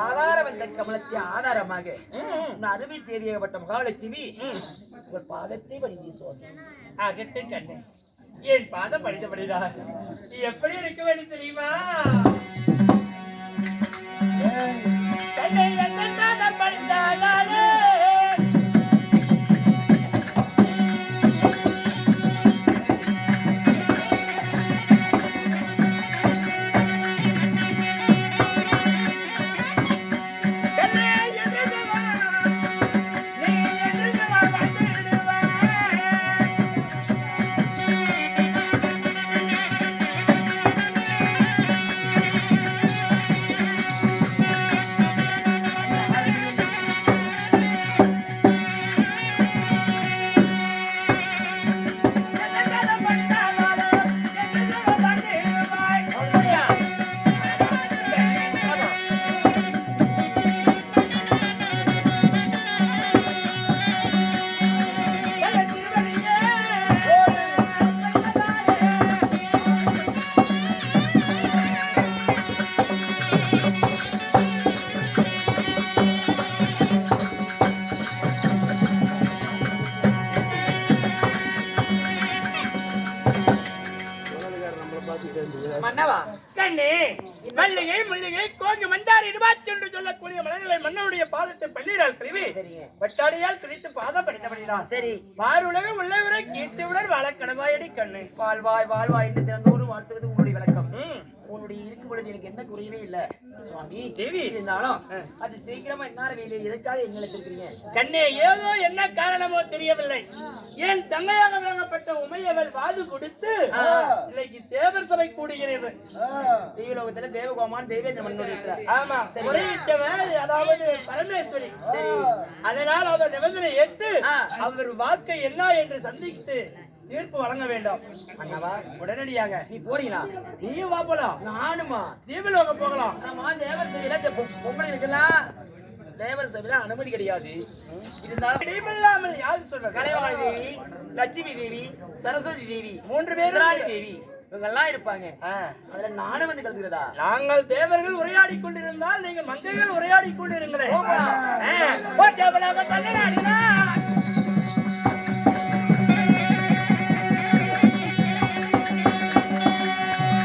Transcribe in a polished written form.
ஆதார வந்த கமலத்தை ஆதாரமாக அருமை தேடியப்பட்ட மகாலட்சுமி உங்கள் பாதத்தை வணங்கி சொன்னேன். அகட்டு கண்ணு என் பாதம் படித்தபடிடா எப்படி இருக்க வேண்டும் தெரியுமா? படித்தாலே மன்னவா கண்ணே மல்லிகை முல்லிகை கோங்கி மந்தாரி இருபாச்சு என்று சொல்லக்கூடிய மலர்களை மன்னனுடைய பாதத்தை பன்னீரால் கழுவி பட்டாடியால் கிழித்து பாதம் படித்தபடிதான். சரி வாருலக உள்ளவரை கீர்த்தியுடன் வாழக்கடவாயடி கண்ணு வாழ்வாய் வாழ்வாய் என்று தினந்தோறும் வாழ்த்துவது உங்களுடைய விளக்கம். உன்னுடைய இருக்கும் பொழுது எனக்கு என்ன குறையவே இல்ல சுவாமி. தேவி இருந்தாலும் அது சீக்கிரமா என்ன வேலையை எதுக்காக எங்களுக்கு இருக்கிறீங்க கண்ணே? ஏதோ என்ன காரணமோ தெரியவில்லை. ஏன் தங்கையாக வழங்கப்பட்ட உமையவள் வாது கொடுத்து இன்னைக்கு தேவர் சபை கூடுகிறது. தெய்வலோகத்துல தேவகோமான் தெய்வேந்திர மன்னோடு. ஆமா, முறையிட்டவர் அதாவது பரமேஸ்வரி. அதனால் அவர் நிபந்தனை ஏற்று அவர் வாக்கை என்ன என்று சந்தித்து தீர்ப்பு வழங்க வேண்டும். அண்ணாவா உடனடியாக நீ போறீங்களா? நீயும் வா போலாம். நானுமா? தீபலோகம் போகலாம். ஆமா, தேவர் சபையில பொம்பளை இருக்கலாம். தேவர் சபையில அனுமதி கிடையாது. இருந்தாலும் இடையில்லாமல் யாரு சொல்ற? கலைவாணி தேவி, லட்சுமி தேவி, சரஸ்வதி தேவி, 3 பேர் தேவி இவங்க எல்லாம் இருப்பாங்க. அதுல நானும் வந்து கலந்துக்கிறதா? நாங்கள் தேவர்கள் உரையாடி கொண்டிருந்தால் நீங்கள் மங்கைகள் உரையாடி கொண்டிருங்களேன்.